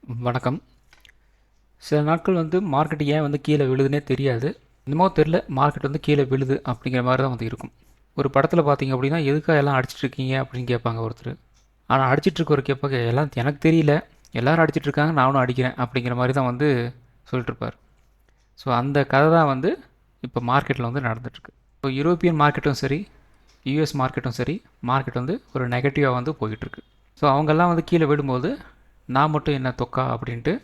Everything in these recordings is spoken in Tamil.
வணக்கம். சில நாட்கள் மார்க்கெட் ஏன் கீழே விழுதுன்னே தெரியாது. என்னமோ தெரில, மார்க்கெட் கீழே விழுது அப்படிங்கிற மாதிரி தான் இருக்கும். ஒரு படத்தில் பார்த்தீங்க அப்படின்னா, எதுக்காக எல்லாம் அடிச்சிட்டு இருக்கீங்க அப்படின்னு கேட்பாங்க ஒருத்தர். ஆனால் அடிச்சிட்டு இருக்கவர் கேட்பாங்க, எல்லாம் எனக்கு தெரியல, எல்லாரும் அடிச்சிட்டு இருக்காங்க, நானும் அடிக்கிறேன் அப்படிங்கிற மாதிரி தான் சொல்லிட்டு இருப்பார். ஸோ அந்த கதை தான் இப்போ மார்க்கெட்டில் நடந்துட்டுருக்கு. இப்போ யூரோப்பியன் மார்க்கெட்டும் சரி, யூஎஸ் மார்க்கெட்டும் சரி, மார்க்கெட் ஒரு நெகட்டிவாக போயிட்டுருக்கு. ஸோ அவங்கெல்லாம் கீழே விடும்போது நான் மட்டும் என்ன தொக்கா அப்படின்ட்டு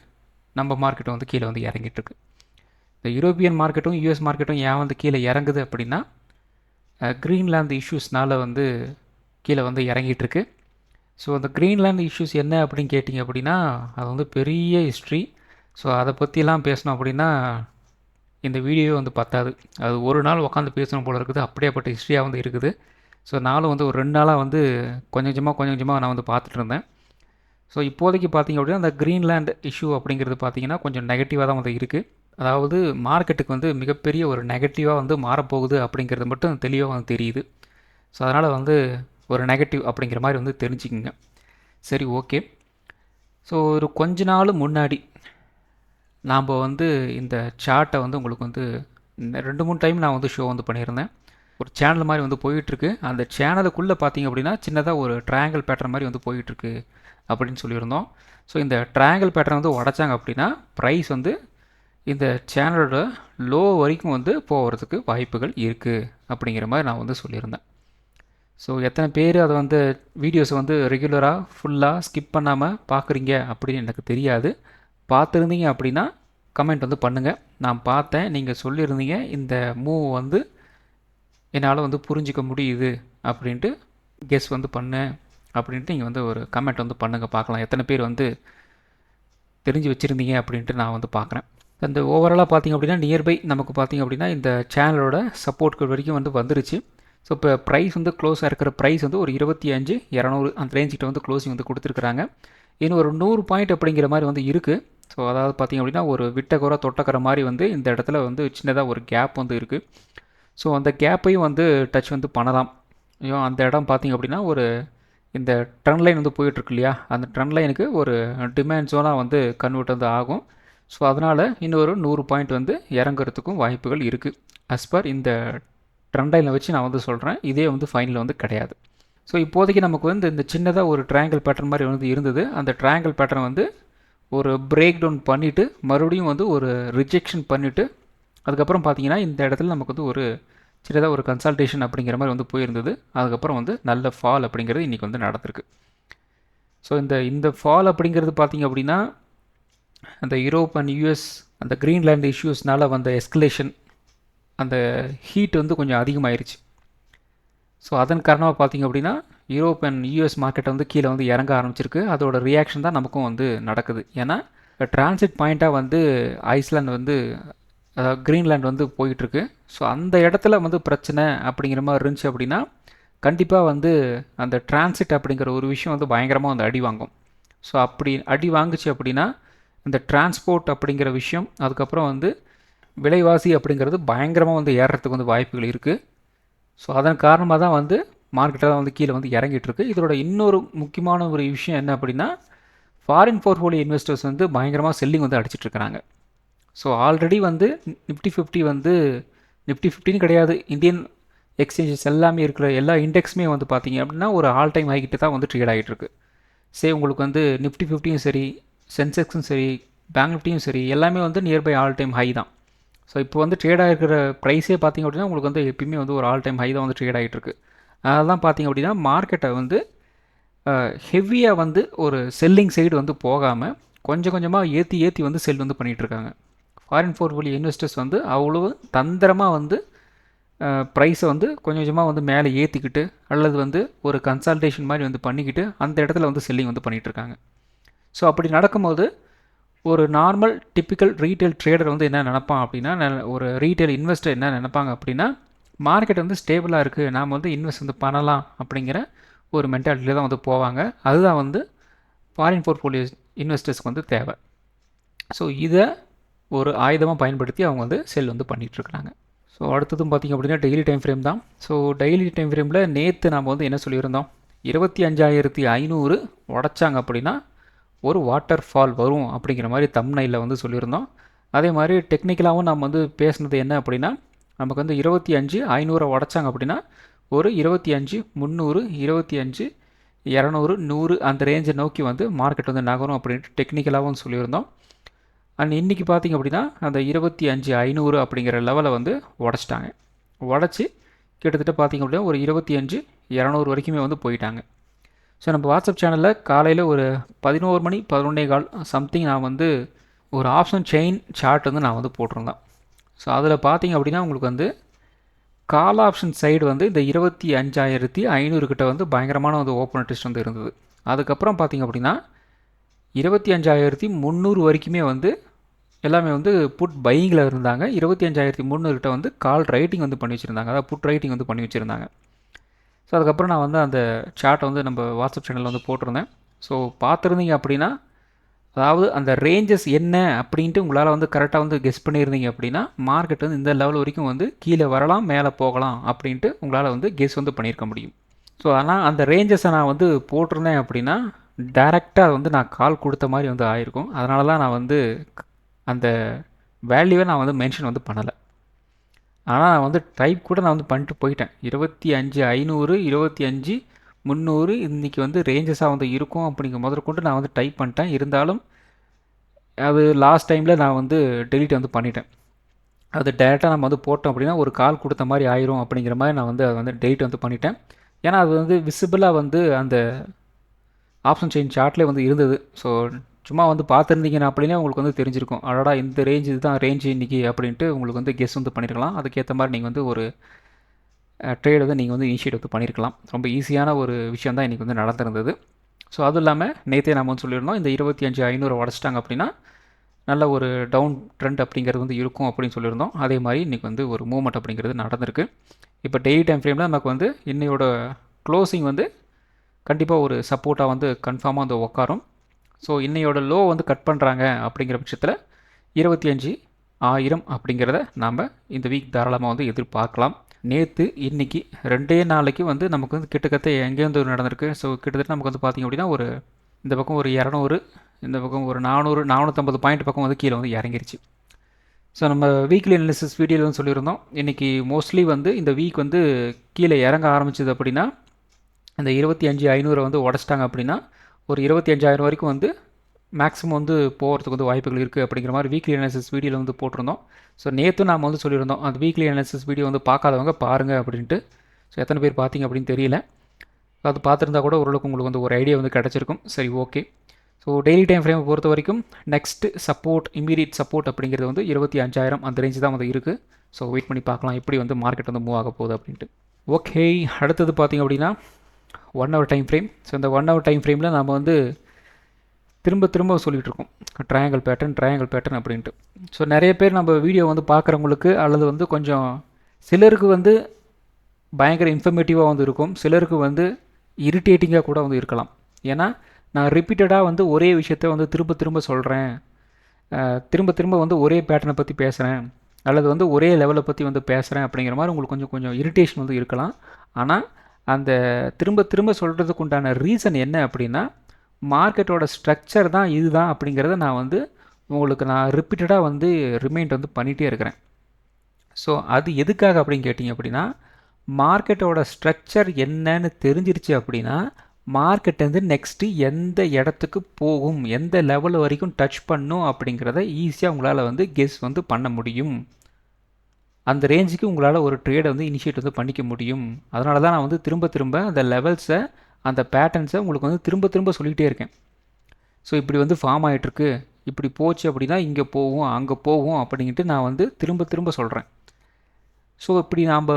நம்ம மார்க்கெட் கீழே இறங்கிட்டுருக்கு. இந்த யூரோப்பியன் மார்க்கெட்டும் யூஎஸ் மார்க்கெட்டும் ஏன் கீழே இறங்குது அப்படின்னா, க்ரீன்லாந்து இஷ்யூஸ்னால் கீழே இறங்கிட்டுருக்கு. ஸோ அந்த க்ரீன்லாந்து இஷ்யூஸ் என்ன அப்படின்னு கேட்டிங்க அப்படின்னா, அது பெரிய ஹிஸ்ட்ரி. ஸோ அதை பற்றிலாம் பேசணும் அப்படின்னா இந்த வீடியோவே பத்தாது. அது ஒரு நாள் உட்காந்து பேசணும் போல இருக்குது, அப்படியேப்பட்ட ஹிஸ்ட்ரியாக இருக்குது. ஸோ நானும் ஒரு 2 நாளாக கொஞ்சம் கொஞ்சமாக நான் பார்த்துட்டு இருந்தேன். ஸோ இப்போதைக்கு பார்த்திங்க அப்படின்னா அந்த க்ரீன்லேண்ட் இஷ்யூ அப்படிங்கிறது பார்த்திங்கன்னா கொஞ்சம் நெகட்டிவாக தான் இருக்குது. அதாவது மார்க்கெட்டுக்கு மிகப்பெரிய ஒரு நெகட்டிவாக மாறப்போகுது அப்படிங்கிறது மட்டும் தெளிவாக தெரியுது. ஸோ அதனால் ஒரு நெகட்டிவ் அப்படிங்கிற மாதிரி தெரிஞ்சுக்குங்க. சரி, ஓகே. ஸோ ஒரு கொஞ்ச நாள் முன்னாடி நாம் இந்த சார்ட்டை உங்களுக்கு 2-3 டைம் நான் ஷோ பண்ணியிருந்தேன். ஒரு சேனல் மாதிரி போயிட்டுருக்கு. அந்த சேனலுக்குள்ளே பார்த்திங்க அப்படின்னா சின்னதாக ஒரு ட்ரையாங்கிள் பேட்டர்ன் மாதிரி போயிட்டுருக்கு அப்படின்னு சொல்லியிருந்தோம். ஸோ இந்த ட்ரையாங்கிள் பேட்டர்ன் உடைச்சாங்க அப்படின்னா ப்ரைஸ் இந்த சேனலோட லோ வரைக்கும் போகிறதுக்கு வாய்ப்புகள் இருக்குது அப்படிங்கிற மாதிரி நான் சொல்லியிருந்தேன். ஸோ எத்தனை பேர் அதை வீடியோஸை ரெகுலராக ஃபுல்லாக ஸ்கிப் பண்ணாமல் பார்க்குறீங்க அப்படின்னு எனக்கு தெரியாது. பார்த்துருந்தீங்க அப்படின்னா கமெண்ட் பண்ணுங்கள். நான் பார்த்தேன், நீங்கள் சொல்லியிருந்தீங்க இந்த மூவ் என்னால் புரிஞ்சிக்க முடியுது அப்படின்ட்டு கெஸ் பண்ணேன் அப்படின்ட்டு நீங்கள் ஒரு கமெண்ட் பண்ணுங்கள், பார்க்கலாம் எத்தனை பேர் தெரிஞ்சு வச்சுருந்தீங்க அப்படின்ட்டு நான் பார்க்குறேன். அந்த ஓவராலாக பார்த்திங்க அப்படின்னா நியர்பை நமக்கு பார்த்திங்க அப்படின்னா இந்த சேனலோட சப்போர்ட்கள் வரைக்கும் வந்துருச்சு. ஸோ இப்போ ப்ரைஸ் க்ளோஸாக இருக்கிற ப்ரைஸ் ஒரு 25,200 அந்த ரேஞ்சிக்கிட்ட க்ளோசிங் கொடுத்துருக்குறாங்க. இன்னும் ஒரு 100 பாயிண்ட் அப்படிங்கிற மாதிரி இருக்குது. ஸோ அதாவது பார்த்திங்க அப்படின்னா ஒரு விட்டக்குறை தொட்டக்கிற மாதிரி இந்த இடத்துல சின்னதாக ஒரு கேப் இருக்குது. ஸோ அந்த கேப்பையும் டச் பண்ணலாம். ஐயோ, அந்த இடம் பார்த்திங்க அப்படின்னா ஒரு இந்த ட்ரெண்ட் லைன் போயிட்டுருக்கு இல்லையா, அந்த ட்ரெண்ட் லைனுக்கு ஒரு டிமாண்ட் ஜோனாக கன்வெர்ட் ஆகும். ஸோ அதனால் இன்னொரு 100 பாயிண்ட் இறங்குறதுக்கும் வாய்ப்புகள் இருக்குது. அஸ் பர் இந்த ட்ரெண்ட் லைனை வச்சு நான் சொல்கிறேன். இதே ஃபைனல் கிடையாது. ஸோ இப்போதைக்கு நமக்கு இந்த சின்னதாக ஒரு ட்ரையாங்கிள் பேட்டர்ன் மாதிரி இருந்தது. அந்த ட்ரையாங்கிள் பேட்டர்ன் ஒரு பிரேக் டவுன் பண்ணிவிட்டு மறுபடியும் ஒரு ரிஜெக்ஷன் பண்ணிவிட்டு அதுக்கப்புறம் பார்த்திங்கன்னா இந்த இடத்துல நமக்கு ஒரு சின்னதாக ஒரு கன்சல்டேஷன் அப்படிங்கிற மாதிரி போயிருந்தது. அதுக்கப்புறம் நல்ல ஃபால் அப்படிங்கிறது இன்றைக்கி நடந்திருக்கு. ஸோ இந்த ஃபால் அப்படிங்கிறது பார்த்திங்க அப்படின்னா அந்த யூரோப் அண்ட் யூஎஸ் அந்த க்ரீன்லேண்ட் இஷ்யூஸ்னால் வந்த எஸ்கலேஷன், அந்த ஹீட் கொஞ்சம் அதிகமாயிருச்சு. ஸோ அதன் காரணமாக பார்த்திங்க அப்படின்னா யூரோப் அண்ட் யூஎஸ் மார்க்கெட்டை கீழே இறங்க ஆரம்பிச்சிருக்கு. அதோட ரியாக்ஷன் தான் நமக்கும் நடக்குது. ஏன்னா டிரான்சிட் பாயிண்ட்டாக ஐஸ்லாண்ட் அதாவது க்ரீன்லேண்ட் போயிட்டுருக்கு. ஸோ அந்த இடத்துல பிரச்சனை அப்படிங்கிற மாதிரி இருந்துச்சு அப்படின்னா கண்டிப்பாக அந்த டிரான்சிட் அப்படிங்கிற ஒரு விஷயம் பயங்கரமாக அடி வாங்கும். ஸோ அப்படி அடி வாங்குச்சு அப்படின்னா இந்த டிரான்ஸ்போர்ட் அப்படிங்கிற விஷயம், அதுக்கப்புறம் விலைவாசி அப்படிங்கிறது பயங்கரமாக ஏறுறதுக்கு வாய்ப்புகள் இருக்குது. ஸோ அதன் காரணமாக தான் மார்க்கெட்டெல்லாம் கீழே இறங்கிட்டுருக்கு. இதோட இன்னொரு முக்கியமான ஒரு விஷயம் என்ன அப்படின்னா, ஃபாரின் போர்ட்ஃபோலியோ இன்வெஸ்டர்ஸ் பயங்கரமாக செல்லிங் அடிச்சிட்ருக்கிறாங்க. ஸோ ஆல்ரெடி நிஃப்டி 50 நிஃப்டி 50ன்னு கிடையாது, இந்தியன் எக்ஸ்சேஞ்சஸ் எல்லாமே இருக்கிற எல்லா இண்டெக்ஸுமே பார்த்தீங்க அப்படின்னா ஒரு ஆல் டைம் ஹைக்கிட்ட தான் ட்ரேட் ஆகிட்டுருக்கு. சே உங்களுக்கு நிஃப்டி 50யும் சரி, சென்செக்ஸும் சரி, பேங்க் நிஃப்டியும் சரி, எல்லாமே நியர்பை ஆல் டைம் ஹை தான். ஸோ இப்போ ட்ரேட் ஆகிருக்கிற ப்ரைஸே பார்த்திங்க அப்படின்னா உங்களுக்கு எப்பயுமே ஒரு ஆல் டைம் ஹை தான் ட்ரேட் ஆகிட்டுருக்கு. அதெல்லாம் பார்த்திங்க அப்படின்னா மார்க்கெட்டை ஹெவியாக ஒரு செல்லிங் சைடு போகாமல் கொஞ்சம் கொஞ்சமாக ஏற்றி செல் பண்ணிகிட்ருக்காங்க. ஃபாரின் போர்ட்ஃபோலியோ இன்வெஸ்டர்ஸ் அவ்வளோ தந்திரமாக ப்ரைஸை கொஞ்சம் கொஞ்சமாக மேலே ஏற்றிக்கிட்டு அல்லது ஒரு கன்சல்டேஷன் மாதிரி பண்ணிக்கிட்டு அந்த இடத்துல செல்லிங் பண்ணிகிட்ருக்காங்க. ஸோ அப்படி நடக்கும்போது ஒரு நார்மல் டிப்பிக்கல் ரீட்டைல் ட்ரேடர் என்ன நினைப்பான் அப்படின்னா, ஒரு ரீட்டைல் இன்வெஸ்டர் என்ன நினைப்பாங்க அப்படின்னா, மார்க்கெட் ஸ்டேபிளாக இருக்குது, நாம் இன்வெஸ்ட் பண்ணலாம் அப்படிங்கிற ஒரு மென்டாலிட்டியில் தான் போவாங்க. அதுதான் ஃபாரின் போர்ட்ஃபோலியோ இன்வெஸ்டர்ஸ்க்கு தேவை. ஸோ இதை ஒரு ஆயுதமாக பயன்படுத்தி அவங்க செல் பண்ணிகிட்ருக்குறாங்க. ஸோ அடுத்ததும் பார்த்திங்க அப்படின்னா டெய்லி டைம் ஃப்ரேம் தான். ஸோ டெய்லி டைம் ஃப்ரேமில் நேற்று நாம் என்ன சொல்லியிருந்தோம், 25,500 உடைச்சாங்க அப்படின்னா ஒரு வாட்டர் ஃபால் வரும் அப்படிங்கிற மாதிரி தம்ப்நெயிலில் வந்து சொல்லியிருந்தோம். அதே மாதிரி டெக்னிக்கலாகவும் நம்ம வந்து பேசுனது என்ன அப்படின்னா, நமக்கு வந்து 25,500 உடச்சாங்க அப்படின்னா ஒரு 25,300, 25,200, 100 அந்த ரேஞ்சை நோக்கி வந்து மார்க்கெட் வந்து நகரும் அப்படின்ட்டு டெக்னிக்கலாகவும் சொல்லியிருந்தோம். அண்ட் இன்றைக்கி பார்த்திங்க அப்படின்னா அந்த 25,500 அப்படிங்கிற லெவலை வந்து உடச்சிட்டாங்க. உடச்சி கிட்டத்தட்ட பார்த்திங்க அப்படின்னா ஒரு 25,200 வரைக்குமே வந்து போயிட்டாங்க. ஸோ நம்ம வாட்ஸ்அப் சேனலில் காலையில் ஒரு 11 மணி 11:15 சம்திங் நான் வந்து ஒரு ஆப்ஷன் செயின் சார்ட் வந்து நான் வந்து போட்டிருந்தேன். ஸோ அதில் பார்த்திங்க அப்படின்னா உங்களுக்கு வந்து கால் ஆப்ஷன் சைடு வந்து இந்த 25,500 கிட்ட வந்து பயங்கரமான வந்து ஓப்பன் டெஸ்ட் வந்து இருந்தது. அதுக்கப்புறம் பார்த்திங்க அப்படின்னா 25,300 வரைக்குமே வந்து எல்லாமே வந்து புட் பையிங்கில் இருந்தாங்க. 25,300 கிட்ட வந்து கால் ரைட்டிங் வந்து பண்ணி வச்சுருந்தாங்க, அதாவது புட் ரைட்டிங் வந்து பண்ணி வச்சுருந்தாங்க. ஸோ அதுக்கப்புறம் நான் வந்து அந்த சார்ட்டை வந்து நம்ம வாட்ஸ்அப் சேனலில் வந்து போட்டிருந்தேன். ஸோ பார்த்துருந்தீங்க அப்படின்னா, அதாவது அந்த ரேஞ்சஸ் என்ன அப்படின்ட்டு உங்களால் வந்து கரெக்டாக வந்து கெஸ் பண்ணியிருந்தீங்க அப்படின்னா மார்க்கெட் வந்து இந்த லெவல் வரைக்கும் வந்து கீழே வரலாம் மேலே போகலாம் அப்படின்ட்டு உங்களால் வந்து கெஸ் வந்து பண்ணியிருக்க முடியும். ஸோ ஆனால் அந்த ரேஞ்சஸை நான் வந்து போட்டிருந்தேன் அப்படின்னா டைரெக்டாக வந்து நான் கால் கொடுத்த மாதிரி வந்து ஆயிருக்கும். அதனால தான் நான் வந்து அந்த வேல்யூவை நான் வந்து மென்ஷன் வந்து பண்ணலை. ஆனால் நான் வந்து டைப் கூட நான் வந்து பண்ணிட்டு போயிட்டேன். 25,500, 25,300 இன்றைக்கி வந்து ரேஞ்சஸாக வந்து இருக்கும் அப்படிங்கிற முதற்கொண்டு நான் வந்து டைப் பண்ணிட்டேன். இருந்தாலும் அது லாஸ்ட் டைமில் நான் வந்து டெலீட் வந்து பண்ணிட்டேன். அது டேரெக்டாக நம்ம வந்து போட்டோம் அப்படின்னா ஒரு கால் கொடுத்த மாதிரி ஆயிரும் அப்படிங்கிற மாதிரி நான் வந்து அதை வந்து டெலீட் வந்து பண்ணிட்டேன். ஏன்னா அது வந்து விசிபிளாக வந்து அந்த ஆப்ஷன் செயின் சார்ட்லேயே வந்து இருந்தது. ஸோ சும்மா வந்து பார்த்துருந்தீங்கன்னா அப்படின்னா உங்களுக்கு வந்து தெரிஞ்சிருக்கும், அடடா இந்த ரேஞ்ச் இதுதான் ரேஞ்சு இன்றைக்கி அப்படின்ட்டு உங்களுக்கு வந்து கெஸ் வந்து பண்ணியிருக்கலாம். அதுக்கேற்ற மாதிரி நீங்கள் வந்து ஒரு ட்ரேட் வந்து நீங்கள் வந்து இனிஷியேட் வந்து பண்ணியிருக்கலாம். ரொம்ப ஈஸியான ஒரு விஷயம் தான் இன்றைக்கி வந்து நடந்திருந்தது. ஸோ அதுவும் இல்லாமல் நேற்றே நம்ம வந்து சொல்லியிருந்தோம், இந்த 25,500 உடச்சிட்டாங்க அப்படின்னா நல்ல ஒரு டவுன் ட்ரெண்ட் அப்படிங்கிறது வந்து இருக்கும் அப்படின்னு சொல்லியிருந்தோம். அதே மாதிரி இன்றைக்கி வந்து ஒரு மூவ்மெண்ட் அப்படிங்கிறது நடந்திருக்கு. இப்போ டெய்லி டைம் ஃப்ரேமில் நமக்கு வந்து இன்னையோட க்ளோசிங் வந்து கண்டிப்பாக ஒரு சப்போர்ட்டாக வந்து கன்ஃபார்மாக வந்து உட்காரும். ஸோ இன்னையோட லோ வந்து கட் பண்ணுறாங்க அப்படிங்கிற பட்சத்தில் 25,000 அப்படிங்கிறத நாம் இந்த வீக் தாராளமாக வந்து எதிர்பார்க்கலாம். நேற்று இன்றைக்கி 2 நாளைக்கு வந்து நமக்கு வந்து கிட்டத்தட்ட எங்கேருந்து நடந்திருக்கு. ஸோ கிட்டத்தட்ட நமக்கு வந்து பார்த்திங்க அப்படின்னா ஒரு இந்த பக்கம் ஒரு 200, இந்த பக்கம் ஒரு 400, 450 பாயிண்ட் பக்கம் வந்து கீழே வந்து இறங்கிருச்சு. ஸோ நம்ம வீக்லி அனாலிசிஸ் வீடியோவில் வந்து சொல்லியிருந்தோம், இன்றைக்கி மோஸ்ட்லி வந்து இந்த வீக் வந்து கீழே இறங்க ஆரம்பிச்சது அப்படின்னா இந்த 25,500 வந்து உடச்சிட்டாங்க அப்படின்னா ஒரு 25,000 வரைக்கும் வந்து மேக்ஸிமம் வந்து போகிறதுக்கு வந்து வாய்ப்புகள் இருக்குது அப்படிங்கிற மாதிரி வீக்லி அனாலிசிஸ் வீடியோவில் வந்து போட்டிருந்தோம். ஸோ நேற்று நாம் வந்து சொல்லியிருந்தோம், அந்த வீக்லி அனாலிசிஸ் வீடியோ வந்து பார்க்காதவங்க பாருங்கள் அப்படின்ட்டு. ஸோ எத்தனை பேர் பார்த்தீங்க அப்படின்னு தெரியல. அது பார்த்துருந்தா கூட ஓரளவுக்கு உங்களுக்கு வந்து ஒரு ஐடியா வந்து கிடச்சிருக்கும். சரி, ஓகே. ஸோ டெய்லி டைம் ஃப்ரேமை பொறுத்த வரைக்கும் நெக்ஸ்ட்டு சப்போர்ட், இமீடியட் சப்போர்ட் அப்படிங்கிறது வந்து 25,000 அந்த ரேஞ்சு தான் வந்து இருக்குது. ஸோ வெயிட் பண்ணி பார்க்கலாம் எப்படி வந்து மார்க்கெட் வந்து மூவ் ஆக போகுது அப்படின்ட்டு. ஓகே, அடுத்தது பார்த்திங்க அப்படின்னா 1 hour டைம் ஃப்ரேம். ஸோ இந்த 1 hour டைம் ஃப்ரேமில் நம்ம வந்து திரும்ப சொல்லிகிட்டு இருக்கோம் ட்ரையாங்கிள் பேட்டர்ன் அப்படின்ட்டு. ஸோ நிறைய பேர் நம்ம வீடியோ வந்து பார்க்குறவங்களுக்கு அல்லது வந்து கொஞ்சம் சிலருக்கு வந்து பயங்கர இன்ஃபர்மேட்டிவாக வந்து இருக்கும், சிலருக்கு வந்து இரிட்டேட்டிங்காக கூட வந்து இருக்கலாம். ஏன்னா நான் ரிப்பீட்டடாக வந்து ஒரே விஷயத்த வந்து திரும்ப சொல்கிறேன், திரும்ப வந்து ஒரே பேட்டர்னை பற்றி பேசுகிறேன் அல்லது வந்து ஒரே லெவலை பற்றி வந்து பேசுகிறேன் அப்படிங்கிற மாதிரி உங்களுக்கு கொஞ்சம் இரிட்டேஷன் வந்து இருக்கலாம். ஆனால் அந்த திரும்ப சொல்கிறதுக்கு உண்டான ரீசன் என்ன அப்படின்னா மார்க்கெட்டோட ஸ்ட்ரக்சர் தான் இதுதான் அப்படிங்கிறத நான் வந்து உங்களுக்கு நான் ரிப்பீட்டடாக வந்து ரிமைண்ட் வந்து பண்ணிகிட்டே இருக்கிறேன். ஸோ அது எதுக்காக அப்படின்னு கேட்டிங்க அப்படின்னா மார்க்கெட்டோட ஸ்ட்ரக்சர் என்னன்னு தெரிஞ்சிருச்சு அப்படின்னா மார்க்கெட் வந்து நெக்ஸ்ட்டு எந்த இடத்துக்கு போகும், எந்த லெவல் வரைக்கும் டச் பண்ணும் அப்படிங்கிறத ஈஸியாக உங்களால் வந்து கெஸ் வந்து பண்ண முடியும். அந்த ரேஞ்சுக்கு உங்களால் ஒரு ட்ரேடை வந்து இனிஷியேட் வந்து பண்ணிக்க முடியும். அதனால தான் நான் வந்து திரும்ப அந்த லெவல்ஸை அந்த பேட்டர்ன்ஸை உங்களுக்கு வந்து திரும்ப சொல்லிகிட்டே இருக்கேன். ஸோ இப்படி வந்து ஃபார்ம் ஆகிட்டுருக்கு, இப்படி போச்சு அப்படின்னா இங்கே போகும் அங்கே போகும் அப்படின்ட்டு நான் வந்து திரும்ப சொல்கிறேன். ஸோ இப்படி நாம்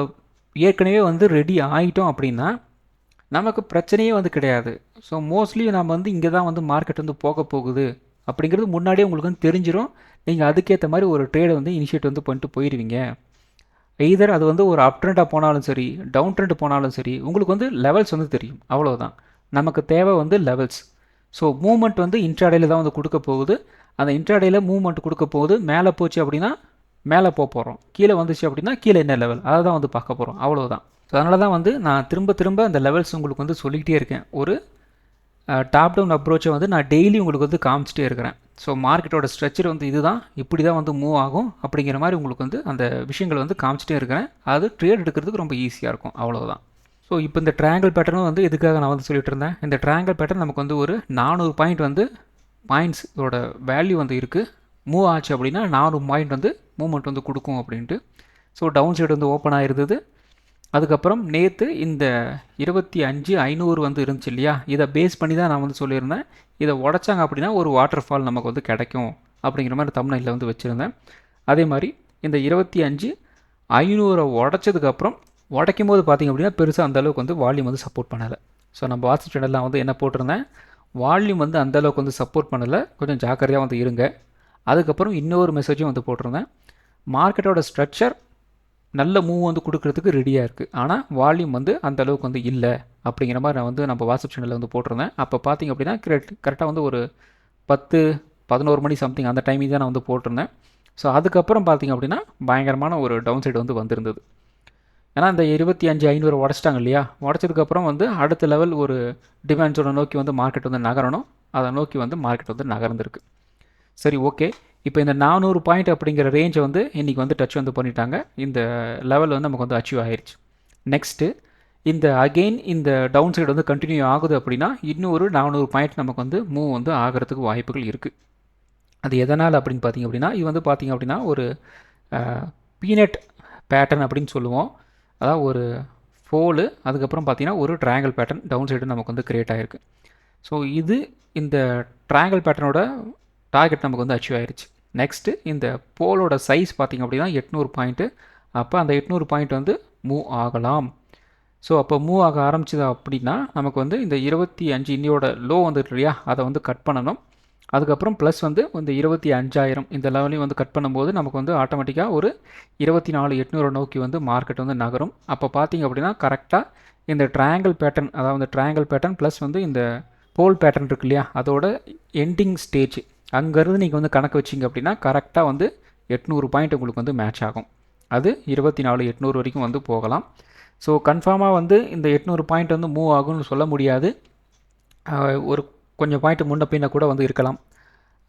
ஏற்கனவே வந்து ரெடி ஆகிட்டோம் அப்படின்னா நமக்கு பிரச்சனையே வந்து கிடையாது. ஸோ மோஸ்ட்லி நம்ம வந்து இங்கே தான் வந்து மார்க்கெட் வந்து போக போகுது அப்படிங்கிறது முன்னாடியே உங்களுக்கு வந்து தெரிஞ்சிடும். நீங்கள் அதுக்கேற்ற மாதிரி ஒரு ட்ரேடை வந்து இனிஷியேட் வந்து பண்ணிட்டு போயிடுவீங்க. எய்தர் அது வந்து ஒரு அப் ட்ரெண்டாக போனாலும் சரி, டவுன் ட்ரெண்ட் போனாலும் சரி, உங்களுக்கு வந்து லெவல்ஸ் வந்து தெரியும், அவ்வளோதான். நமக்கு தேவை வந்து லெவல்ஸ். ஸோ மூவ்மெண்ட் வந்து இன்ட்ராடேயில் தான் வந்து கொடுக்க போகுது. அந்த இன்ட்ராடேயில் மூவ்மெண்ட் கொடுக்க போகுது. மேலே போச்சு அப்படின்னா மேலே போகிறோம், கீழே வந்துச்சு அப்படின்னா கீழே என்ன லெவல் அதை தான் வந்து பார்க்க போகிறோம், அவ்வளோதான். ஸோ அதனால தான் வந்து நான் திரும்ப அந்த லெவல்ஸ் உங்களுக்கு வந்து சொல்லிக்கிட்டே இருக்கேன். ஒரு டாப் டவுன் அப்ரோச்சை வந்து நான் டெய்லி உங்களுக்கு வந்து காமிச்சிட்டே இருக்கிறேன். ஸோ மார்க்கெட்டோட ஸ்ட்ரக்சர் வந்து இதுதான், இப்படி தான் வந்து மூவ் ஆகும் அப்படிங்கிற மாதிரி உங்களுக்கு வந்து அந்த விஷயங்களை வந்து காமிச்சிட்டே இருக்கிறேன். அது ட்ரேட் எடுக்கிறதுக்கு ரொம்ப ஈஸியாக இருக்கும், அவ்வளோதான். ஸோ இப்போ இந்த ட்ரையாங்கிள் பேட்டர்னும் வந்து எதுக்காக நான் வந்து சொல்லிட்டு இருந்தேன், இந்த ட்ரையாங்கிள் பேட்டர்ன் நமக்கு வந்து ஒரு 400 பாயிண்ட் வந்து பாயிண்ட்ஸோட வேல்யூ வந்து இருக்குது. மூவ் ஆச்சு அப்படின்னா 400 பாயிண்ட் வந்து மூவ்மெண்ட் வந்து கொடுக்கும் அப்படின்ட்டு. ஸோ டவுன் சைடு வந்து ஓப்பன் ஆகிருந்தது. அதுக்கப்புறம் நேற்று இந்த 25,500 வந்து இருந்துச்சு இல்லையா, இதை பேஸ் பண்ணி தான் நான் வந்து சொல்லியிருந்தேன், இதை உடச்சாங்க அப்படின்னா ஒரு வாட்டர் ஃபால் நமக்கு வந்து கிடைக்கும் அப்படிங்கிற மாதிரி தம்ப்நெயிலில் வந்து வச்சுருந்தேன். அதே மாதிரி இந்த 25,500 உடச்சதுக்கப்புறம் உடைக்கும் போது பார்த்திங்க அப்படின்னா பெருசாக அந்தளவுக்கு வந்து வால்யூம் வந்து சப்போர்ட் பண்ணலை. ஸோ நம்ம வாட்ஸ்அப் சேனலில் வந்து என்ன போட்டிருந்தேன், வால்யூம் வந்து அந்தளவுக்கு வந்து சப்போர்ட் பண்ணலை, கொஞ்சம் ஜாக்கிரதையாக வந்து இருங்க. அதுக்கப்புறம் இன்னொரு மெசேஜும் வந்து போட்டிருந்தேன், மார்க்கெட்டோட ஸ்ட்ரக்சர் நல்ல மூவ் வந்து கொடுக்கறதுக்கு ரெடியாக இருக்குது, ஆனால் வால்யூம் வந்து அந்த அளவுக்கு வந்து இல்லை அப்படிங்கிற மாதிரி நான் வந்து நம்ம வாட்ஸ்அப் சேனலில் வந்து போட்டிருந்தேன். அப்போ பார்த்திங்க அப்படின்னா கரெக்டாக வந்து ஒரு 10-11 மணி சம்திங் அந்த டைமிங் தான் நான் வந்து போட்டிருந்தேன். ஸோ அதுக்கப்புறம் பார்த்திங்க அப்படின்னா பயங்கரமான ஒரு டவுன் சைடு வந்து வந்திருந்தது. ஏன்னா இந்த 25,500 உடச்சிட்டாங்க இல்லையா, உடச்சதுக்கப்புறம் வந்து அடுத்த லெவல் ஒரு டிமாண்ட்ஸோட நோக்கி வந்து மார்க்கெட் வந்து நகரணும், அதை நோக்கி வந்து மார்க்கெட் வந்து நகர்ந்துருக்கு. சரி, ஓகே. இப்போ இந்த 400 பாயிண்ட் அப்படிங்கிற ரேஞ்சை வந்து இன்றைக்கி வந்து டச் வந்து பண்ணிட்டாங்க. இந்த லெவல் வந்து நமக்கு வந்து அச்சீவ் ஆகிடுச்சு. நெக்ஸ்ட்டு இந்த அகெயின் இந்த டவுன் சைடு வந்து கண்டினியூ ஆகுது அப்படின்னா இன்னொரு 400 பாயிண்ட் நமக்கு வந்து மூவ் வந்து ஆகிறதுக்கு வாய்ப்புகள் இருக்குது. அது எதனால் அப்படின்னு பார்த்திங்க அப்படின்னா, இது வந்து பார்த்திங்க அப்படின்னா ஒரு பீனட் பேட்டர்ன் அப்படின்னு சொல்லுவோம். அதாவது ஒரு ஃபோலு, அதுக்கப்புறம் பார்த்திங்கன்னா ஒரு ட்ரையாங்கிள் பேட்டர்ன் டவுன் சைடு நமக்கு வந்து க்ரியேட் ஆகிருக்கு. ஸோ இது இந்த ட்ரையாங்கிள் பேட்டர்னோட டார்கெட் நமக்கு வந்து அச்சீவ் ஆயிடுச்சு. நெக்ஸ்ட்டு இந்த போலோட சைஸ் பார்த்திங்க அப்படின்னா 800 பாயிண்ட்டு. அப்போ அந்த 800 பாயிண்ட் வந்து மூவ் ஆகலாம். ஸோ அப்போ மூவ் ஆக ஆரம்பிச்சது அப்படின்னா நமக்கு வந்து இந்த 25 இன்னியோட லோ வந்துட்டு இல்லையா, அதை வந்து கட் பண்ணணும். அதுக்கப்புறம் ப்ளஸ் வந்து இந்த 25,000 இந்த லெவலையும் வந்து கட் பண்ணும்போது நமக்கு வந்து ஆட்டோமேட்டிக்காக ஒரு 24,800 நோக்கி வந்து மார்க்கெட் வந்து நகரும். அப்போ பார்த்திங்க அப்படின்னா கரெக்டாக இந்த ட்ரையாங்கிள் பேட்டர்ன், அதாவது ட்ரையாங்கிள் பேட்டர்ன் ப்ளஸ் வந்து இந்த போல் பேட்டர்ன் இருக்கு இல்லையா, அதோட எண்டிங் ஸ்டேஜ் அங்கேருந்து நீங்கள் வந்து கணக்கு வச்சிங்க அப்படின்னா கரெக்டாக வந்து 800 பாயிண்ட் உங்களுக்கு வந்து மேட்ச் ஆகும். அது 24,800 வரைக்கும் வந்து போகலாம். ஸோ கன்ஃபார்மாக வந்து இந்த 800 பாயிண்ட் வந்து மூவ் ஆகும்னு சொல்ல முடியாது. ஒரு கொஞ்சம் பாயிண்ட் முன்ன பின்ன கூட வந்து இருக்கலாம்.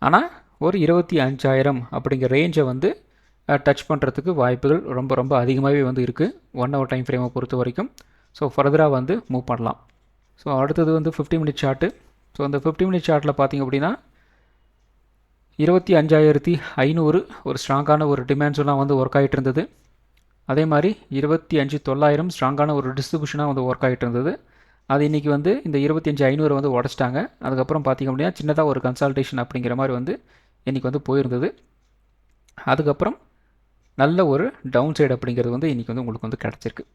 ஆனால் ஒரு 25,000 அப்படிங்கிற ரேஞ்சை வந்து டச் பண்ணுறதுக்கு வாய்ப்புகள் ரொம்ப ரொம்ப அதிகமாகவே வந்து இருக்குது 1 ஹவர் டைம் ஃப்ரேமை பொறுத்த வரைக்கும். ஸோ ஃபர்தராக வந்து மூவ் பண்ணலாம். ஸோ அடுத்தது வந்து 50 மினிட் சார்ட்டு. ஸோ அந்த 50 மினிட் சார்ட்டில் பார்த்திங்க அப்படின்னா 25,500 ஒரு ஸ்ட்ராங்கான ஒரு டிமாண்ட்ஸ்லாம் வந்து ஒர்க் ஆகிட்டு இருந்தது. அதே மாதிரி 25,900 ஸ்ட்ராங்கான ஒரு டிஸ்ட்ரிபியூஷனாக வந்து ஒர்க் ஆகிட்டு இருந்தது. அது இன்றைக்கி வந்து இந்த 25,500 வந்து உடச்சிட்டாங்க. அதுக்கப்புறம் பார்த்திங்க அப்படின்னா சின்னதாக ஒரு கன்சால்டேஷன் அப்படிங்கிற மாதிரி வந்து இன்றைக்கி வந்து போயிருந்தது. அதுக்கப்புறம் நல்ல ஒரு டவுன் சைடு அப்படிங்கிறது வந்து இன்றைக்கி வந்து உங்களுக்கு வந்து கிடச்சிருக்கு.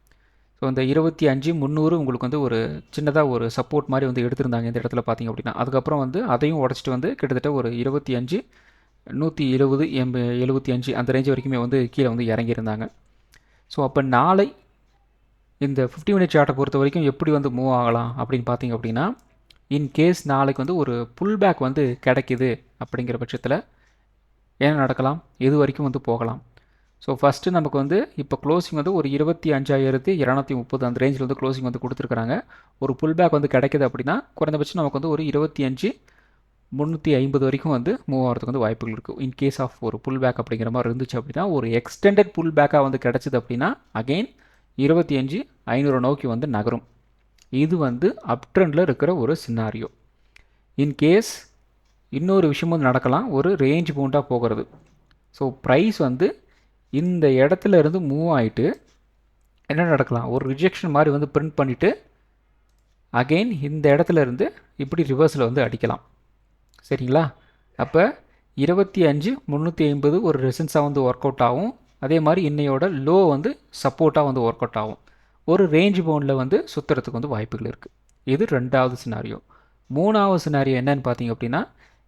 ஸோ இந்த 25,300 உங்களுக்கு வந்து ஒரு சின்னதாக ஒரு சப்போர்ட் மாதிரி வந்து எடுத்திருந்தாங்க இந்த இடத்துல பார்த்திங்க அப்படின்னா. அதுக்கப்புறம் வந்து அதையும் உடச்சிட்டு வந்து கிட்டத்தட்ட ஒரு 25,170 75 அந்த ரேஞ்ச் வரைக்குமே வந்து கீழே வந்து இறங்கியிருந்தாங்க. ஸோ அப்போ நாளை இந்த 50 மினிட் சார்ட்டை பொறுத்த வரைக்கும் எப்படி வந்து மூவ் ஆகலாம் அப்படின்னு பார்த்திங்க அப்படின்னா, இன்கேஸ் நாளைக்கு வந்து ஒரு புல் பேக் வந்து கிடைக்குது அப்படிங்கிற பட்சத்தில் என்ன நடக்கலாம், எது வரைக்கும் வந்து போகலாம். ஸோ ஃபஸ்ட்டு நமக்கு வந்து இப்போ க்ளோசிங் வந்து ஒரு 25,230 அந்த ரேஞ்சில் வந்து க்ளோசிங் வந்து கொடுத்துருக்குறாங்க. ஒரு புல் பேக் வந்து கிடைக்குது அப்படின்னா குறைந்தபட்சம் நமக்கு வந்து ஒரு 25,350 வரைக்கும் வந்து மூவ் ஆகிறதுக்கு வந்து வாய்ப்புகள் இருக்குது. இன்கேஸ் ஆஃப் ஒரு புல் பேக் அப்படிங்கிற மாதிரி இருந்துச்சு அப்படின்னா, ஒரு எக்ஸ்டெண்டட் புல் பேக்காக வந்து கிடச்சிது அப்படின்னா அகெயின் 25,500 நோக்கி வந்து நகரும். இது வந்து அப் ட்ரெண்டில் இருக்கிற ஒரு சினாரியோ. இன்கேஸ் இன்னொரு விஷயம் வந்து நடக்கலாம், ஒரு ரேஞ்ச் பவுண்டாக போகிறது. ஸோ ப்ரைஸ் வந்து இந்த இடத்துல இருந்து மூவ் ஆகிட்டு என்ன நடக்கலாம், ஒரு ரிஜெக்ஷன் மாதிரி வந்து பிரிண்ட் பண்ணிவிட்டு அகெயின் இந்த இடத்துல இருந்து இப்படி ரிவர்ஸில் வந்து அடிக்கலாம். சரிங்களா? அப்போ 25,350 ஒரு ரெசன்ஸாக வந்து ஒர்க் அவுட் ஆகும். அதே மாதிரி இன்னையோட லோ வந்து சப்போர்ட்டாக வந்து ஒர்க் அவுட் ஆகும். ஒரு ரேஞ்ச் பவுண்டில் வந்து சுற்றுறதுக்கு வந்து வாய்ப்புகள் இருக்குது. இது ரெண்டாவது சினாரியோ. மூணாவது சினாரியோ என்னன்னு பார்த்தீங்க அப்படின்னா,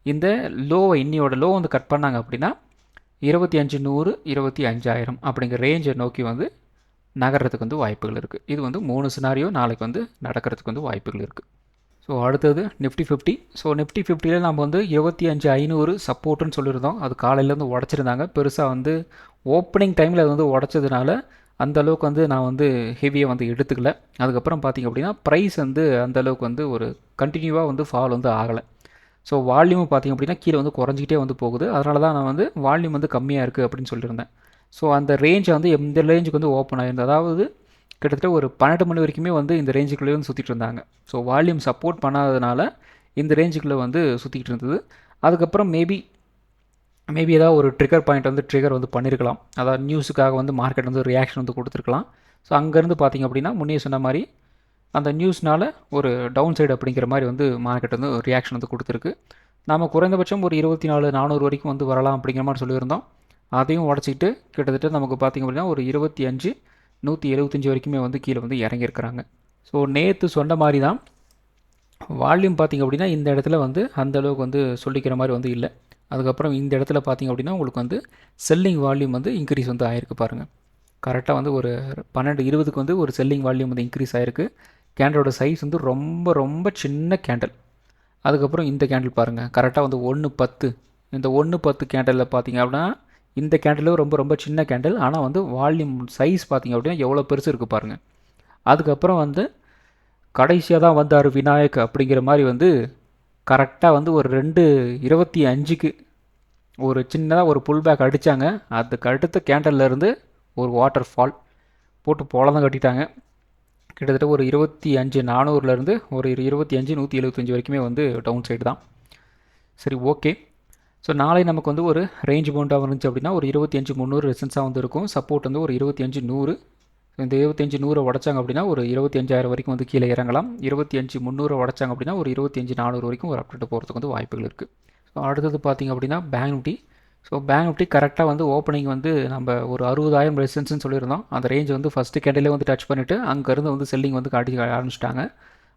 இந்த லோவை இன்னையோட லோ வந்து கட் பண்ணாங்க அப்படின்னா 25,100 25,000 அப்படிங்கிற ரேஞ்சை நோக்கி வந்து நகர்றதுக்கு வந்து வாய்ப்புகள் இருக்குது. இது வந்து 3 சினாரியோ நாளைக்கு வந்து நடக்கிறதுக்கு வந்து வாய்ப்புகள் இருக்குது. ஸோ அடுத்தது நிஃப்டி 50. ஸோ நிஃப்டி 50ல் நம்ம வந்து 25,500 சப்போர்ட்டுன்னு சொல்லியிருந்தோம். அது காலையிலேருந்து உடச்சிருந்தாங்க. பெருசாக வந்து ஓப்பனிங் டைமில் அது வந்து உடச்சதுனால அந்த அளவுக்கு வந்து நான் வந்து ஹெவியாக வந்து எடுத்துக்கல. அதுக்கப்புறம் பார்த்திங்க அப்படின்னா ப்ரைஸ் வந்து அந்த அளவுக்கு வந்து ஒரு கண்டினியூவாக வந்து ஃபால் வந்து ஆகலை. ஸோ வால்யூம் பார்த்திங்க அப்படின்னா கீழே வந்து குறைஞ்சிக்கிட்டே வந்து போகுது. அதனால தான் நான் வந்து வால்யூம் வந்து கம்மியாக இருக்குது அப்படின்னு சொல்லியிருந்தேன். ஸோ அந்த ரேஞ்சை வந்து எந்த ரேஞ்சுக்கு வந்து ஓப்பன் ஆயிருந்தது, அதாவது கிட்டத்தட்ட ஒரு 12 மணி வரைக்குமே வந்து இந்த ரேஞ்சுக்குள்ளேயே வந்து சுற்றிட்டு இருந்தாங்க. ஸோ வால்யூம் சப்போர்ட் பண்ணாததுனால இந்த ரேஞ்சுக்குள்ளே வந்து சுற்றிக்கிட்டு இருந்தது. அதுக்கப்புறம் மேபி ஏதாவது ஒரு ட்ரிகர் பாயிண்ட் வந்து ட்ரிகர் வந்து பண்ணியிருக்கலாம். அதாவது நியூஸுக்காக வந்து மார்க்கெட் வந்து ரியாக்ஷன் வந்து கொடுத்துருக்கலாம். ஸோ அங்கேருந்து பார்த்திங்க அப்படின்னா முன்னே சொன்ன மாதிரி அந்த நியூஸ்னால் ஒரு டவுன் சைடு அப்படிங்கிற மாதிரி வந்து மார்க்கெட் வந்து ரியாக்ஷன் வந்து கொடுத்துருக்கு. நம்ம குறைந்தபட்சம் ஒரு 24,400 வரைக்கும் வந்து வரலாம் அப்படிங்கிற மாதிரி சொல்லியிருந்தோம். அதையும் உடச்சிக்கிட்டு கிட்டத்தட்ட நமக்கு பார்த்திங்க அப்படின்னா ஒரு 25,175 வரைக்குமே வந்து கீழே வந்து இறங்கியிருக்கிறாங்க. ஸோ நேற்று சொன்ன மாதிரி தான் வால்யூம் பார்த்திங்க அப்படின்னா இந்த இடத்துல வந்து அந்தளவுக்கு வந்து சொல்லிக்கிற மாதிரி வந்து இல்லை. அதுக்கப்புறம் இந்த இடத்துல பார்த்திங்க அப்படின்னா உங்களுக்கு வந்து செல்லிங் வால்யூம் வந்து இன்க்ரீஸ் வந்து ஆகிருக்கு பாருங்கள். கரெக்டாக வந்து ஒரு 12:20க்கு வந்து ஒரு செல்லிங் வால்யூம் வந்து இன்க்ரீஸ் ஆகிருக்கு. கேண்டலோட சைஸ் வந்து ரொம்ப ரொம்ப சின்ன கேண்டல். அதுக்கப்புறம் இந்த கேண்டில் பாருங்கள், கரெக்டாக வந்து 1.10. இந்த 1.10 கேண்டலில் பார்த்திங்க அப்படின்னா இந்த கேண்டிலும் ரொம்ப ரொம்ப சின்ன கேண்டில். ஆனால் வந்து வால்யூம் சைஸ் பார்த்திங்க அப்படின்னா எவ்வளோ பெருசு இருக்குது பாருங்கள். அதுக்கப்புறம் வந்து கடைசியாக தான் வந்தார் விநாயக் அப்படிங்கிற மாதிரி வந்து கரெக்டாக வந்து ஒரு 2:25க்கு ஒரு சின்னதாக ஒரு புல் பேக் அடித்தாங்க. அதுக்கு அடுத்த கேண்டல்லேருந்து ஒரு வாட்டர் ஃபால் போட்டு பொழந்து கட்டிட்டாங்க. கிட்டத்தட்ட ஒரு 25,400லேருந்து ஒரு 25,175 வரைக்குமே வந்து டவுன் சைடு தான். சரி, ஓகே. ஸோ நாளை நமக்கு வந்து ஒரு ரேஞ்ச் பவுண்டாக இருந்துச்சு அப்படின்னா ஒரு 25,300 ரெசன்ஸாக வந்து இருக்கும். சப்போர்ட் வந்து ஒரு 25,100. இந்த 25,100 உடச்சாங்க அப்படின்னா ஒரு 25,000 வரைக்கும் வந்து கீழே இறங்கலாம். 25,300 உடச்சாங்க அப்படின்னா ஒரு 25,400 வரைக்கும் ஒரு அப்டேட் போகிறதுக்கு வந்து வாய்ப்புகள் இருக்குது. ஸோ அடுத்தது பார்த்திங்க அப்படின்னா bank Nifty. So bank Nifty கரெக்டாக வந்து ஓப்பனிங் வந்து நம்ம ஒரு 60,000 ரெசிஸ்டன்ஸ்னு சொல்லியிருந்தோம். அந்த ரேஞ்ச் வந்து ஃபஸ்ட்டு கேண்டிலே வந்து டச் பண்ணிவிட்டு அங்கேருந்து வந்து செல்லிங் வந்து காட்டி ஆரம்பிச்சிட்டாங்க.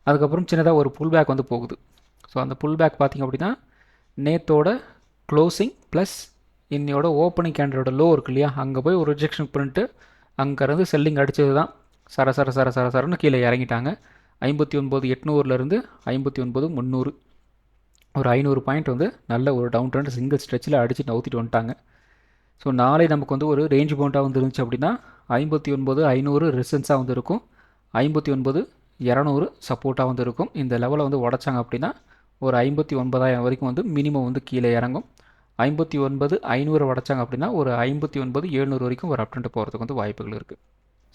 அதுக்கப்புறம் சின்னதாக ஒரு புல் பேக் வந்து போகுது. ஸோ அந்த புல் பேக் பார்த்திங்க அப்படின்னா நேத்தோட க்ளோசிங் ப்ளஸ் இன்னையோட ஓப்பனிங் கேண்டலோட லோ இருக்கு இல்லையா, அங்கே போய் ஒரு ரிஜெக்ஷன் பண்ணிட்டு அங்கேருந்து செல்லிங் அடித்தது தான் சரன்னு கீழே இறங்கிட்டாங்க. 59,800லேருந்து 59,300, ஒரு 500 பாயிண்ட் வந்து நல்ல ஒரு டவுன் ட்ரெண்ட் சிங்கிள் ஸ்ட்ரெச்சில் அடித்து நவுத்திட்டு வந்துட்டாங்க. ஸோ நாளை நமக்கு வந்து ஒரு ரேஞ்ச் பவுண்டாக வந்து இருந்துச்சு அப்படின்னா 59,500 ரெசிஸ்டன்ஸாக வந்து இருக்கும், 59,200 சப்போர்ட்டாக வந்து இருக்கும். இந்த லெவலை வந்து உடச்சாங்க அப்படின்னா ஒரு 59,000 வரைக்கும் வந்து மினிமம் வந்து கீழே இறங்கும். 59,500 உடச்சாங்க அப்படின்னா ஒரு 59,700 வரைக்கும் ஒரு அப்டெண்ட் போகிறதுக்கு வந்து வாய்ப்புகள் இருக்குது.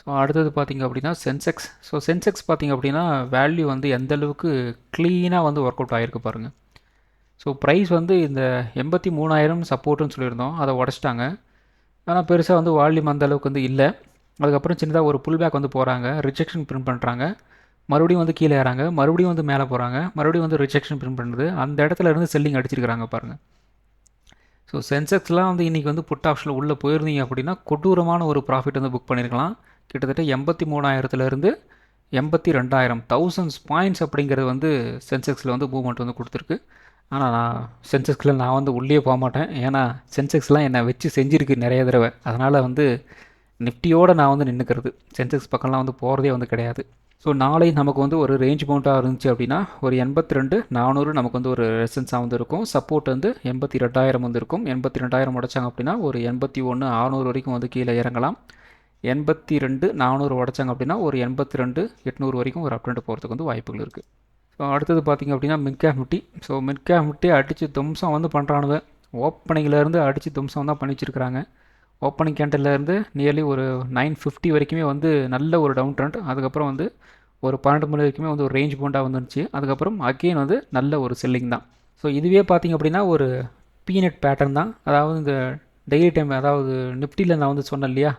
ஸோ அடுத்தது பார்த்திங்க அப்படின்னா சென்செக்ஸ். ஸோ சென்செக்ஸ் பார்த்திங்க அப்படின்னா வேல்யூ வந்து எந்தளவுக்கு க்ளீனாக வந்து ஒர்க் அவுட் ஆகிருக்கு பாருங்கள். ஸோ ப்ரைஸ் வந்து இந்த 83,000 சப்போர்ட்டுன்னு சொல்லியிருந்தோம், அதை உடச்சிட்டாங்க. ஆனால் பெருசாக வந்து வால்யூம் அந்தளவுக்கு வந்து இல்லை. அதுக்கப்புறம் சின்னதாக ஒரு புல் பேக் வந்து போகிறாங்க, ரிஜெக்ஷன் பிரிண்ட் பண்ணுறாங்க, மறுபடியும் வந்து கீழே ஏறாங்க, மறுபடியும் வந்து மேலே போகிறாங்க, மறுபடியும் வந்து ரிஜெக்ஷன் பிரிண்ட் பண்ணுறது. அந்த இடத்துல இருந்து செல்லிங் அடிச்சிருக்கிறாங்க பாருங்கள். ஸோ சென்செக்ஸ்லாம் வந்து இன்றைக்கி வந்து புட் ஆப்ஷனில் உள்ளே போயிருந்தீங்க அப்படின்னா கொடூரமான ஒரு ப்ராஃபிட் வந்து புக் பண்ணியிருக்கலாம். கிட்டத்தட்ட 83,000லேருந்து 82,000 தௌசண்ட்ஸ் பாயிண்ட்ஸ் அப்படிங்கிறது வந்து சென்செக்ஸில் வந்து மூவ்மெண்ட் வந்து கொடுத்துருக்கு. ஆனால் நான் சென்செக்ஸில் நான் வந்து உள்ளே போக மாட்டேன். ஏன்னா சென்செக்ஸ்லாம் என்னை வச்சு செஞ்சுருக்கு நிறைய தடவை. அதனால் வந்து நிஃப்டியோடு நான் வந்து நின்றுக்கிறது, சென்செக்ஸ் பக்கம்லாம் வந்து போகிறதே வந்து கிடையாது. ஸோ நாளை நமக்கு வந்து ஒரு ரேஞ்ச் பவுண்டாக இருந்துச்சு அப்படின்னா ஒரு 82,400 நமக்கு வந்து ஒரு ரெசன்ஸாக வந்து இருக்கும். சப்போர்ட் வந்து 82,000 வந்து இருக்கும். 82,000 உடைச்சாங்க அப்படின்னா ஒரு 81,600 வரைக்கும் வந்து கீழே இறங்கலாம். 82,400 உடைச்சாங்க அப்படின்னா ஒரு 82,800 வரைக்கும் ஒரு அப்டெண்ட் போகிறதுக்கு வந்து வாய்ப்புகள் இருக்குது. ஸோ அடுத்தது பார்த்திங்க அப்படின்னா mid cap Nifty. So mid cap Nifty அடித்து தும்சம் வந்து பண்ணுறானுங்க. ஓப்பனிங்லேருந்து அடித்து தும்சம் தான் பண்ணி வச்சுருக்கிறாங்க. ஓப்பனிங் கேண்டல்லேருந்து நியர்லி ஒரு 950 வரைக்குமே வந்து நல்ல ஒரு டவுன் ட்ரெண்ட். அதுக்கப்புறம் வந்து ஒரு 12 மணி வரைக்குமே வந்து ஒரு ரேஞ்ச் பவுண்டாக வந்துருந்துச்சு. அதுக்கப்புறம் அகெயின் வந்து நல்ல ஒரு செல்லிங் தான். ஸோ இதுவே பார்த்திங்க அப்படின்னா ஒரு பீனட் பேட்டர்ன் தான். அதாவது இந்த டெய்லி டைம், அதாவது நிஃப்டியில் நான் வந்து சொன்னேன் இல்லையா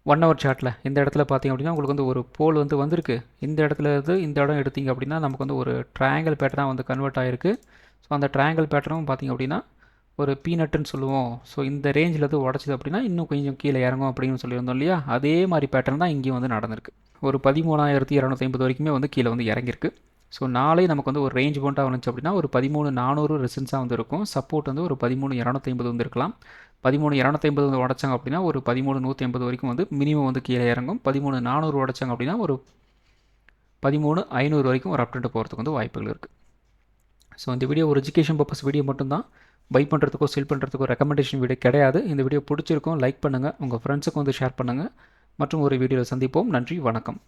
1 ஹவர் சார்ட்டில், இந்த இடத்துல பார்த்திங்க அப்படின்னா உங்களுக்கு வந்து ஒரு போல் வந்து வந்திருக்கு. இந்த இடத்துல இருந்து இந்த இடம் எடுத்திங்க அப்படின்னா நமக்கு வந்து ஒரு ட்ரையாங்கிள் பேட்டர்னாக வந்து கன்வெர்ட் ஆகிருக்கு. ஸோ அந்த ட்ரையாங்கிள் பேட்டர்னும் பார்த்திங்க அப்படின்னா ஒரு பீனட்டுன்னு சொல்லுவோம். ஸோ இந்த ரேஞ்சில் வந்து உடச்சிது அப்படின்னா இன்னும் கொஞ்சம் கீழே இறங்கும் அப்படின்னு சொல்லியிருந்தோம் இல்லையா, அதே மாதிரி பேட்டர்ன் தான் இங்கேயும் வந்து நடந்திருக்கு. ஒரு 13,250 வரைக்குமே வந்து கீழே வந்து இறங்கியிருக்கு. ஸோ நாளை நமக்கு வந்து ஒரு ரேஞ்ச் பவுண்டாக வந்துச்சு அப்படின்னா ஒரு 13,400 ரெசிஸ்டன்ஸாக வந்து இருக்கும். சப்போர்ட் வந்து ஒரு 13,250 வந்து இருக்கலாம். 13,250 வந்து உடச்சாங்க அப்படின்னா ஒரு 13,150 வரைக்கும் வந்து மினிமம் வந்து கீழே இறங்கும். 13,400 உடச்சாங்க அப்படின்னா ஒரு 13,500 வரைக்கும் ஒரு அப்டேட் போகிறதுக்கு வந்து வாய்ப்புகள் இருக்குது. ஸோ இந்த வீடியோ ஒரு எஜுகேஷன் பர்பஸ் வீடியோ மட்டும்தான். பை பண்ணுறதுக்கோ செல் பண்ணுறதுக்கோ ரெக்கமெண்டேஷன் வீடியோ கிடையாது. இந்த வீடியோ பிடிச்சிருக்கும் லைக் பண்ணுங்கள், உங்கள் ஃப்ரெண்ட்ஸுக்கும் வந்து ஷேர் பண்ணுங்கள். மற்றும் ஒரு வீடியோவில் சந்திப்போம். நன்றி, வணக்கம்.